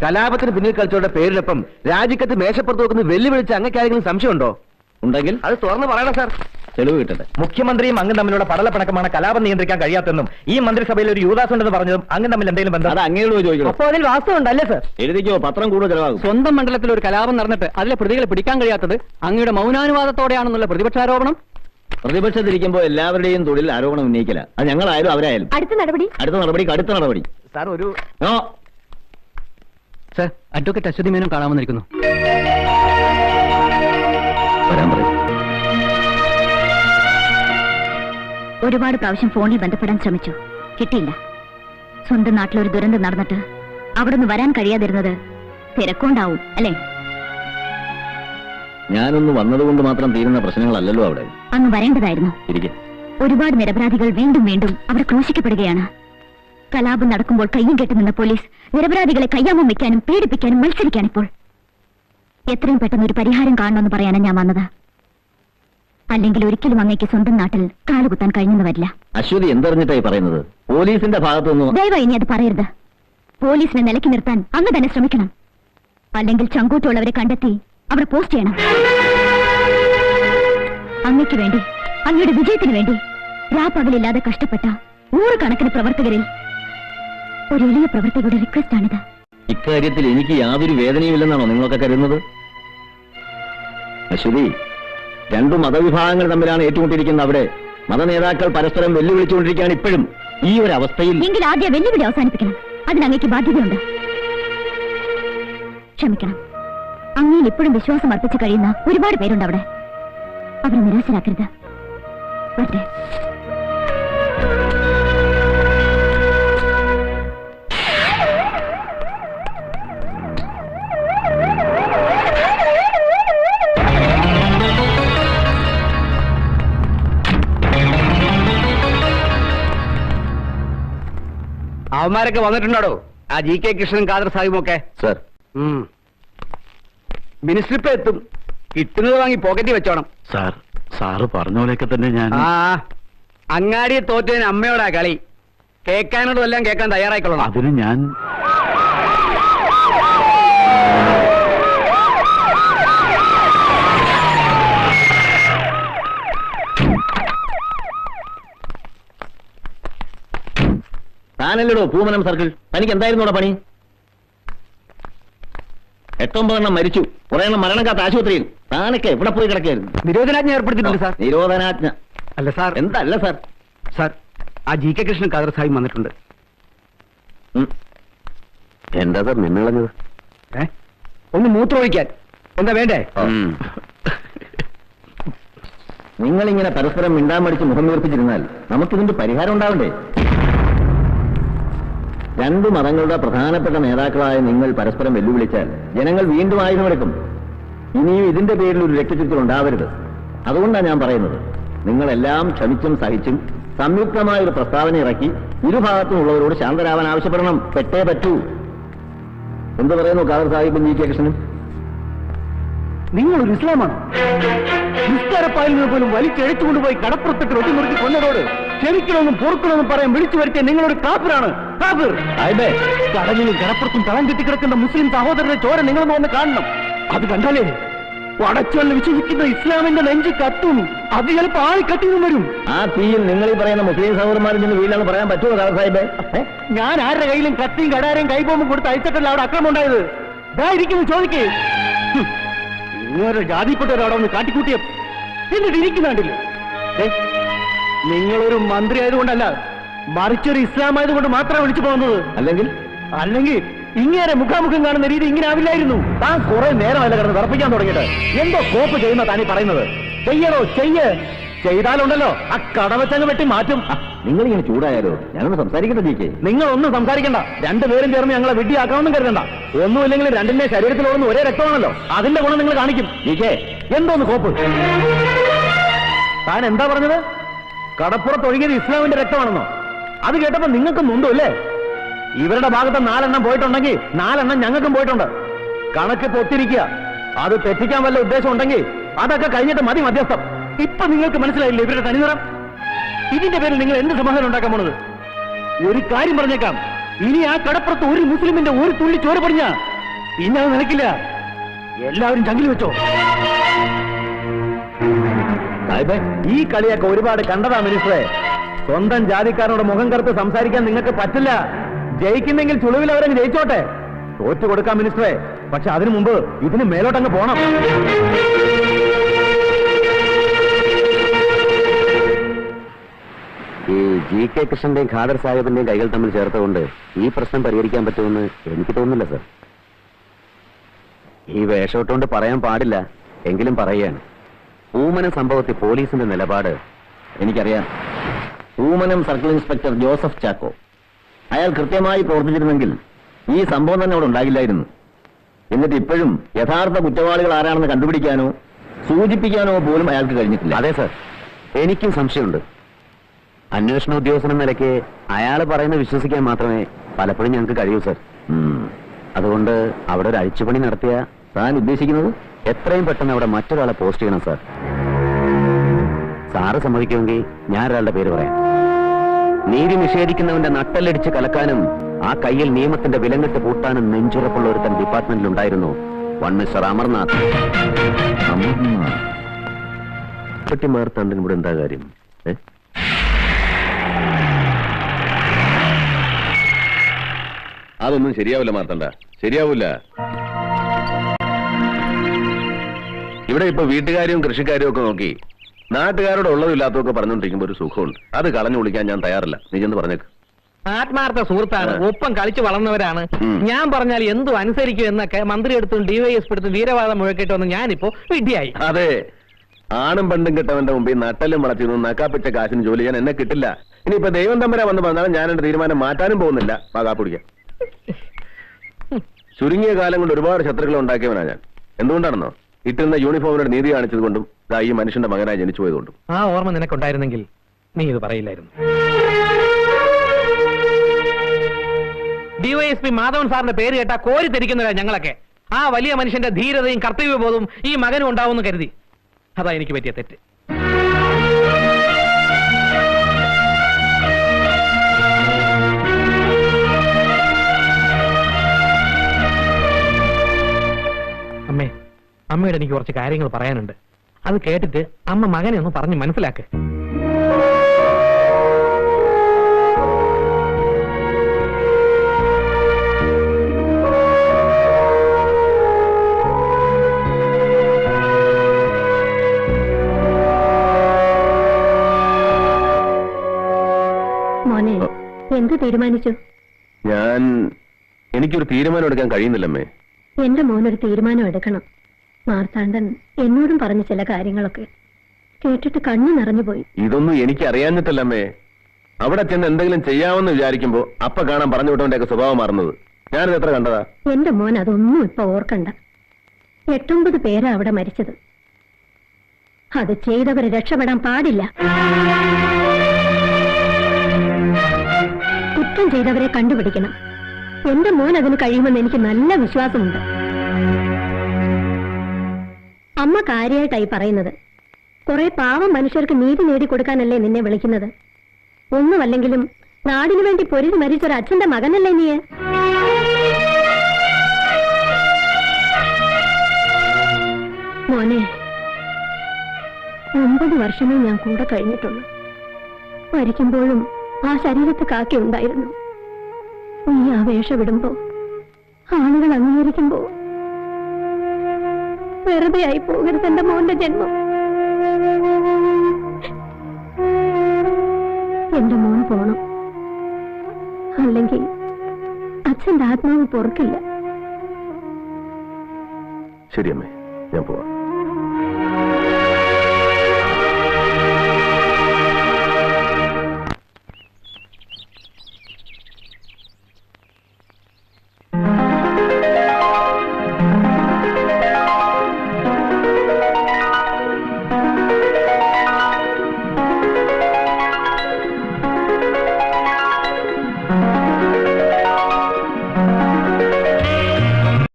കലാപത്തിന് പിന്നിൽ കളിച്ചവരുടെ പേരിനൊപ്പം രാജിക്കത്ത് മേശപ്പുറത്ത് നോക്കുന്ന വെല്ലുവിളിച്ച് അങ്ങക്കാരെങ്കിലും സംശയമുണ്ടോ? ഉണ്ടെങ്കിൽ അത് തുറന്ന് പറയണം സാർ. തെളിവ് കിട്ടട്ടെ. മുഖ്യമന്ത്രിയും അങ്ങും തമ്മിലുള്ള പടലപ്പിണക്കമാണ് കലാപം നിയന്ത്രിക്കാൻ കഴിയാത്തെന്നും ഈ മന്ത്രിസഭയിൽ ഒരു യുവദാസ് ഉണ്ടെന്ന് പറഞ്ഞതും അങ്ങും തമ്മിൽ എന്തെങ്കിലും ബന്ധം? അത് അങ്ങയോട് ചോദിക്കണം. അപ്പോൾ അതിൽ വാസ്തവമുണ്ടല്ലേ സർ? എഴുതിക്കോ, പത്രം കൂടുതൽ ചെലവാകും. സ്വന്തം മണ്ഡലത്തിൽ ഒരു കലാപം നടന്നിട്ട് അതിലെ പ്രതികളെ പിടിക്കാൻ കഴിയാത്തത് അങ്ങയുടെ മൗനാനുവാദത്തോടെയാണെന്നുള്ള പ്രതിപക്ഷാരോപണം. പ്രതിപക്ഷത്തിരിക്കുമ്പോൾ എല്ലാവരുടെയും തൊഴിൽ ആരോപണം ഉന്നയിക്കില്ല. അത് ഞങ്ങളായാലും അവരായാലും. അടുത്ത നടപടിക്ക് അടുത്ത നടപടി. സാർ ഒരു സർ, അഡ്വക്കേറ്റ് അശ്വതി മേനോൻ കാണാമെന്നിരിക്കുന്നു. വരാൻ പറയും. ഒരുപാട് പ്രാവശ്യം ഫോണിൽ ബന്ധപ്പെടാൻ ശ്രമിച്ചു, കിട്ടിയില്ല. സ്വന്തം നാട്ടിലൊരു ദുരന്തം നടന്നിട്ട് അവിടെ നിന്ന് വരാൻ കഴിയാതിരുന്നത് തിരക്കൊണ്ടാവും അല്ലേ? ഞാനൊന്ന് വന്നതുകൊണ്ട് മാത്രം തീരുന്ന പ്രശ്നങ്ങളല്ലല്ലോ അവിടെ. അങ്ങ് വരേണ്ടതായിരുന്നു. ഒരുപാട് നിരപരാധികൾ വീണ്ടും വീണ്ടും അവിടെ ക്രൂശിക്കപ്പെടുകയാണ്. കലാപം നടക്കുമ്പോൾ കയ്യും കെട്ടി നിന്ന പോലീസ് നിരപരാധികളെ കയ്യാമം വെക്കാനും പീഡിപ്പിക്കാനും മത്സരിക്കാനിപ്പോൾ. എത്രയും പെട്ടെന്ന് ഒരു പരിഹാരം കാണണമെന്ന് പറയാനാണ് ഞാൻ വന്നത്. അല്ലെങ്കിൽ ഒരിക്കലും അങ്ങേക്ക് സ്വന്തം നാട്ടിൽ കാലുകുത്താൻ കഴിഞ്ഞെന്ന് വരില്ല. അശ്വതി എന്തറിഞ്ഞിട്ടായി പറയുന്നത്? പോലീസിന്റെ ഭാഗത്തുനിന്ന് ദയവായി ഇനി അത് പറയരുത്. പോലീസിനെ നിലയ്ക്ക് നിർത്താൻ അങ്ങ് തന്നെ ശ്രമിക്കണം. അല്ലെങ്കിൽ ചങ്കൂറ്റുള്ളവരെ കണ്ടെത്തി അവിടെ പോസ്റ്റ് ചെയ്യണം. അങ്ങയ്ക്ക് വേണ്ടി, അങ്ങയുടെ വിജയത്തിന് വേണ്ടി രാപ്പകലില്ലാതെ കഷ്ടപ്പെട്ട നൂറുകണക്കിന് പ്രവർത്തകരിൽ ഒരു എളിയ പ്രവർത്തകരുടെ റിക്വസ്റ്റ് ആണിത്. ഇക്കാര്യത്തിൽ എനിക്ക് യാതൊരു വേദനയുമില്ലെന്നാണോ നിങ്ങളൊക്കെ കരുതുന്നത്? അശ്വതി, രണ്ടു മതവിഭാഗങ്ങൾ തമ്മിലാണ് ഏറ്റുമുട്ടിയിരിക്കുന്നത്. അവിടെ മതനേതാക്കൾ പരസ്പരം വെല്ലുവിളിച്ചുകൊണ്ടിരിക്കുകയാണ് ഇപ്പോഴും. ഈ ഒരു അവസ്ഥയിൽ എങ്കിൽ ആദ്യം വെല്ലുവിളി അവസാനിപ്പിക്കണം. അതിന് അങ്ങയ്ക്ക് ബാധ്യതയുണ്ട്. ക്ഷമിക്കണം. അങ്ങയിൽ ഇപ്പോഴും വിശ്വാസം അർപ്പിച്ചു കഴിയുന്ന ഒരുപാട് പേരുണ്ട് അവിടെ. അവരെ നിരാശരാക്കരുത്. വരട്ടെ. അവന്മാരൊക്കെ വന്നിട്ടുണ്ടോ? ആ GK കൃഷ്ണൻ, ഖാദർ സാഹിബും ഒക്കെ. സർ, മിനിസ്റ്റർ ഇപ്പൊ എത്തും. കിട്ടുന്നത് വാങ്ങി പോക്കറ്റിൽ വെച്ചോണം. സാറ് പറഞ്ഞ പോലെയൊക്കെ തന്നെ ഞാൻ. അങ്ങാടിയെ തോറ്റതിന് അമ്മയോടാ കളി. കേൾക്കാനോടും എല്ലാം കേൾക്കാൻ തയ്യാറായിക്കൊള്ളണം. അതിന് ഞാൻ താനല്ലടോ പൂമനം സർക്കിൾ. തനിക്ക് എന്തായിരുന്നു പണി? 8-9 എണ്ണം മരിച്ചു, കുറെ എണ്ണം മരണക്കാത്ത ആശുപത്രിയിൽ. താനൊക്കെ എവിടെ പോയി കിടക്കായിരുന്നു? നിരോധനാജ്ഞ ഏർപ്പെടുത്തിയിട്ടുണ്ട് സാർ. നിരോധനാജ്ഞ അല്ല സാർ. എന്തല്ല സാർ? സാർ, ആ GK കൃഷ്ണൻ, ഖാദർ സാഹിബ് വന്നിട്ടുണ്ട്. എന്താ സാർ നിന്നിളഞ്ഞത്? ഒന്ന് മൂത്രമൊഴിക്കാൻ. എന്താ വേണ്ടേ? നിങ്ങളിങ്ങനെ പരസ്പരം മിണ്ടാൻ മടിച്ച് മുഖം വീർപ്പിച്ചിരുന്നാൽ നമുക്കിതിന്റെ പരിഹാരം ഉണ്ടാവണ്ടേ? രണ്ടു മതങ്ങളുടെ പ്രധാനപ്പെട്ട നേതാക്കളായ നിങ്ങൾ പരസ്പരം വെല്ലുവിളിച്ചാൽ ജനങ്ങൾ വീണ്ടും ആയുധമെടുക്കും. ഇനിയും ഇതിന്റെ പേരിൽ ഒരു രക്തചിത്രം ഉണ്ടാവരുത്. അതുകൊണ്ടാണ് ഞാൻ പറയുന്നത്, നിങ്ങളെല്ലാം ക്ഷമിച്ചും സഹിച്ചും സംയുക്തമായ ഒരു പ്രസ്താവന ഇറക്കി ഇരുഭാഗത്തുമുള്ളവരോട് ശാന്തരാവാൻ ആവശ്യപ്പെടണം. പെട്ടേ പറ്റൂ. എന്ത് പറയുന്നു ഖാദർ സാഹിബും GK കൃഷ്ണനും? നിങ്ങളൊരു ഇസ്ലാമാണ്. നിസ്കാരപ്പായിൽ നിന്ന് പോലും വലിച്ചെഴുത്തുകൊണ്ടുപോയി കടപ്പുറത്തിട്ട് ഒട്ടിമുറുക്കി കൊന്നതോട് ക്ഷമിക്കണമെന്നും പൊറുക്കണമെന്നും പറയാൻ വിളിച്ചു വരുത്തിയ നിങ്ങളൊരു കാഫിറാണ്. കാഫിർ. കടലിലും കടപ്പുറത്തും തളം കെട്ടിക്കിടക്കുന്ന മുസ്ലിം സഹോദരന്റെ ചോര നിങ്ങളൊന്ന് വന്ന് കാണണം. അത് കണ്ടാലേ പടച്ചോളിൽ വിശ്വസിക്കുന്ന ഇസ്ലാമിന്റെ നെഞ്ച് കത്തും. അത് ചിലപ്പോൾ ആളിക്കത്തിന്നും വരും. ആ തീയിൽ നിങ്ങൾ ഈ പറയുന്ന മുസ്ലിം സഹോദരന്മാരിൽ നിന്ന് വീടാന്ന് പറയാൻ പറ്റുമോ ഖാദർ സാഹിബ്? ഞാൻ ആരുടെ കയ്യിലും കത്തിയും കടാരയും കൈബോംബും കൊടുത്ത് അയച്ചിട്ടല്ല അവിടെ അക്രമം ഉണ്ടായത്. ഇതായിരിക്കുന്നു ചോദിക്കേ. ഇങ്ങനെ ജാതിപ്പെട്ടവരവിടെ ഒന്ന് കാട്ടിക്കൂട്ടിയ എന്നിട്ട് ഇരിക്കുന്നുണ്ടില്ലേ? നിങ്ങളൊരു മന്ത്രി ആയതുകൊണ്ടല്ല, മറിച്ചൊരു ഇസ്ലാം ആയതുകൊണ്ട് മാത്രമാണ് വിളിച്ചു പോകുന്നത്. അല്ലെങ്കിൽ ഇങ്ങനെ മുഖാമുഖം കാണുന്ന രീതി ഇങ്ങനെ ആവില്ലായിരുന്നു. താൻ കുറെ നേരമല്ല കിടന്ന് വിറപ്പിക്കാൻ തുടങ്ങിയിട്ട്. എന്തോ കോപ്പ് ചെയ്യുന്ന താനീ പറയുന്നത്? ചെയ്യണോ? ചെയ്താലുണ്ടല്ലോ ആ കടവച്ചങ്ങ് വെട്ടി മാറ്റും. നിങ്ങളിങ്ങനെ ചൂടായാലോ? ഞാനൊന്ന് സംസാരിക്കട്ടെ GK? നിങ്ങളൊന്നും സംസാരിക്കണ്ട. രണ്ടുപേരും ചേർന്ന് ഞങ്ങളെ വിഡ്ഢിയാക്കാമെന്നും കരുതണ്ട. ഒന്നുമില്ലെങ്കിൽ രണ്ടിന്റെ ശരീരത്തിലോടുന്ന ഒരേ രക്തമാണല്ലോ. അതിന്റെ ഗുണം നിങ്ങൾ കാണിക്കും. GK, എന്തോന്ന് കോപ്പ്? താൻ എന്താ പറഞ്ഞത്? കടപ്പുറത്തൊഴുകിയത് ഇസ്ലാമിന്റെ രക്തമാണെന്നോ? അത് കേട്ടപ്പോ നിങ്ങൾക്ക് നൊന്തു അല്ലേ? ഇവരുടെ ഭാഗത്ത് 4 എണ്ണം പോയിട്ടുണ്ടെങ്കിൽ 4 എണ്ണം ഞങ്ങൾക്കും പോയിട്ടുണ്ട്. കണക്ക് പൊത്തിരിക്കുക. അത് തെറ്റിക്കാൻ വല്ല ഉദ്ദേശം ഉണ്ടെങ്കിൽ അതൊക്കെ കഴിഞ്ഞിട്ട് മതി മധ്യസ്ഥം. ഇപ്പൊ നിങ്ങൾക്ക് മനസ്സിലായില്ലേ ഇവരുടെ തനിനിറം? ഇതിന്റെ പേരിൽ നിങ്ങൾ എന്ത് സമാധാനം ഉണ്ടാക്കാൻ പോണത്? ഒരു കാര്യം പറഞ്ഞേക്കാം, ഇനി ആ കടപ്പുറത്ത് ഒരു മുസ്ലിമിന്റെ ഒരു തുള്ളി ചോര പറഞ്ഞ ഇനി അത് നിലക്കില്ല. എല്ലാവരും ചങ്കിൽ വെച്ചോ. സാഹിബേ, ഈ കളിയൊക്കെ ഒരുപാട് കണ്ടതാ മിനിസ്റ്ററെ. സ്വന്തം ജാതിക്കാരനോട് മുഖം കറുത്ത് സംസാരിക്കാൻ നിങ്ങൾക്ക് പറ്റില്ല. ജയിക്കുന്നെങ്കിൽ ചുളിവിൽ അവരങ്ങ് ജയിച്ചോട്ടെ. തോറ്റു കൊടുക്കാം മിനിസ്റ്ററെ, പക്ഷെ അതിനു മുമ്പ് ഇതിന് മേലോട്ടങ്ങ് പോണം. ഈ ജി കെ കൃഷ്ണന്റെയും ഖാദർ സാഹിബിന്റെയും കൈകൾ തമ്മിൽ ചേർത്തുകൊണ്ട് ഈ പ്രശ്നം പരിഹരിക്കാൻ പറ്റുമെന്ന് എനിക്ക് തോന്നുന്നില്ല സർ. ഈ വേഷോട്ടുകൊണ്ട് പറയാൻ പാടില്ല, എങ്കിലും പറയുകയാണ്. പൂമനം സംഭവത്തിൽ പോലീസിന്റെ നിലപാട് എനിക്കറിയാം. പൂമനം സർക്കിൾ ഇൻസ്പെക്ടർ ജോസഫ് ചാക്കോ അയാൾ കൃത്യമായി പ്രവർത്തിച്ചിരുന്നെങ്കിൽ ഈ സംഭവം തന്നെ അവിടെ ഉണ്ടാകില്ലായിരുന്നു. എന്നിട്ട് ഇപ്പോഴും യഥാർത്ഥ കുറ്റവാളികൾ ആരാണെന്ന് കണ്ടുപിടിക്കാനോ സൂചിപ്പിക്കാനോ പോലും അയാൾക്ക് കഴിഞ്ഞിട്ടില്ല. അതെ സർ, എനിക്കും സംശയമുണ്ട്. അന്വേഷണ ഉദ്യോഗസ്ഥൻ എന്ന നിലയ്ക്ക് അയാൾ പറയുന്നത് വിശ്വസിക്കാൻ മാത്രമേ പലപ്പോഴും ഞങ്ങൾക്ക് കഴിയൂ സർ. അതുകൊണ്ട് അവിടെ ഒരു അഴിച്ചുപണി നടത്തിയ താൻ ഉദ്ദേശിക്കുന്നത് എത്രയും പെട്ടെന്ന് അവിടെ മറ്റൊരാളെ പോസ്റ്റ് ചെയ്യണം സാർ. സാറ് സമ്മതിക്കുമെങ്കിൽ ഞാൻ ഒരാളുടെ പേര് പറയാം. നീതി നിഷേധിക്കുന്നവന്റെ നട്ടല്ലടിച്ച് കലക്കാനും ആ കയ്യിൽ നിയമത്തിന്റെ വിലങ്ങിട്ട് പൂട്ടാനും നെഞ്ചുറപ്പുള്ള ഒരുത്തൻ ഡിപ്പാർട്ട്മെന്റിൽ ഉണ്ടായിരുന്നു. One mister Amarnath. ഇവിടെ എന്താ കാര്യം? അതൊന്നും ശരിയാവില്ല മാർത്തണ്ട, ശരിയാവില്ല. ഇവിടെ ഇപ്പൊ വീട്ടുകാരും കൃഷിക്കാരും ഒക്കെ നോക്കി നാട്ടുകാരോട് ഉള്ളതില്ലാത്തതൊക്കെ പറഞ്ഞുകൊണ്ടിരിക്കുമ്പോ ഒരു സുഖമുണ്ട്. അത് കളഞ്ഞു വിളിക്കാൻ ഞാൻ തയ്യാറില്ല. നീ ചെന്ന് പറഞ്ഞേക്ക്. ആത്മാർത്ഥ സുഹൃത്താണ്, ഒപ്പം കളിച്ചു വളർന്നവരാണ്. ഞാൻ പറഞ്ഞാൽ എന്തു അനുസരിക്കും എന്നൊക്കെ മന്ത്രി എടുത്തും ഡിവൈഎസ്പി എടുത്തും വീരവാദം മുഴക്കിട്ട് വന്ന് ഞാനിപ്പോ വിഡ്ഢിയായി. അതെ, ആണും പെണ്ടും കിട്ടവന്റെ മുമ്പിൽ നട്ടലും വളർത്തിയൊന്നും നക്കാപ്പിച്ച കാശിന് ജോലി ചെയ്യാൻ എന്നെ കിട്ടില്ല. ഇനിയിപ്പോ ദൈവം തമ്പരാ വന്ന് പറഞ്ഞാലും ഞാൻ എന്റെ തീരുമാനം മാറ്റാനും പോകുന്നില്ല. കാപ്പിടിക്കാം. ചുരുങ്ങിയ കാലം കൊണ്ട് ഒരുപാട് ശത്രുക്കളെ ഉണ്ടാക്കിയവനാ ഞാൻ. എന്തുകൊണ്ടാണെന്നോ, ഇട്ടിരുന്ന യൂണിഫോമിനോട് നീതി കാണിച്ചതുകൊണ്ടും ഈ മനുഷ്യന്റെ മകനായി ജനിച്ചു പോയതുകൊണ്ടും. ആ ഓർമ്മ നിനക്കുണ്ടായിരുന്നെങ്കിൽ നീ ഇത് പറയില്ലായിരുന്നു. ഡിവൈഎസ്പി മാധവൻ സാറിന്റെ പേര് കേട്ടാ കോരി തിരിക്കുന്നവരാ ഞങ്ങളൊക്കെ. ആ വലിയ മനുഷ്യന്റെ ധീരതയും കർത്തവ്യബോധവും ഈ മകനും ഉണ്ടാവുമെന്ന് കരുതി. അതാ എനിക്ക് പറ്റിയ തെറ്റ്. അമ്മേ, അമ്മയോട് എനിക്ക് കുറച്ച് കാര്യങ്ങൾ പറയാനുണ്ട്. അത് കേട്ടിട്ട് അമ്മ മകനെ ഒന്ന് പറഞ്ഞ് മനസ്സിലാക്ക്. മോനെ, എന്ത് തീരുമാനിച്ചു? എനിക്കൊരു തീരുമാനം എടുക്കാൻ കഴിയുന്നില്ലമ്മേ. എന്റെ മോനൊരു തീരുമാനം എടുക്കണം. മാർത്താണ്ഡൻ എന്നോടും പറഞ്ഞ ചില കാര്യങ്ങളൊക്കെ കേട്ടിട്ട് കണ്ണു നിറഞ്ഞുപോയി. ഇതൊന്നും എനിക്ക് അറിയാഞ്ഞിട്ടല്ലമ്മേ. അവിടെ ചെന്ന് എന്തെങ്കിലും ചെയ്യാമെന്ന് വിചാരിക്കുമ്പോ അപ്പ കാണാൻ പറഞ്ഞു വിട്ടവന്റെ സ്വഭാവം മാറുന്നത് ഞാനിത് എത്ര കണ്ടതാ. എന്റെ മോൻ അതൊന്നും ഇപ്പൊ ഓർക്കണ്ട. 8-9 പേരാ അവിടെ മരിച്ചത്. അത് ചെയ്തവരെ രക്ഷപ്പെടാൻ പാടില്ല. കുറ്റം ചെയ്തവരെ കണ്ടുപിടിക്കണം. എന്റെ മോൻ അതിന് കഴിയുമെന്ന് എനിക്ക് നല്ല വിശ്വാസമുണ്ട്. അമ്മ കാര്യമായിട്ടായി പറയുന്നത്. കുറെ പാവം മനുഷ്യർക്ക് നീതി നേടിക്കൊടുക്കാനല്ലേ നിന്നെ വിളിക്കുന്നത്. ഒന്നുമല്ലെങ്കിലും നാടിനു വേണ്ടി പൊരുതി മരിച്ചൊരു അച്ഛന്റെ മകനല്ലേ നീ? മോനെ, 9 വർഷമേ ഞാൻ കൂടെ കഴിഞ്ഞിട്ടുള്ളൂ. മരിക്കുമ്പോഴും ആ ശരീരത്ത് കാക്കി ഉണ്ടായിരുന്നു. നീ ആ വേഷമിടുമ്പോ, ആളുകൾ അംഗീകരിക്കുമ്പോ വെറുതെ ആയി പോകരുത് എന്റെ മോന്റെ ജന്മം. എന്റെ മോൻ പോണം, അല്ലെങ്കിൽ അച്ഛന്റെ ആത്മാവ് പൊറുക്കില്ല. ശരിയമ്മേ, ഞാൻ പോവാം.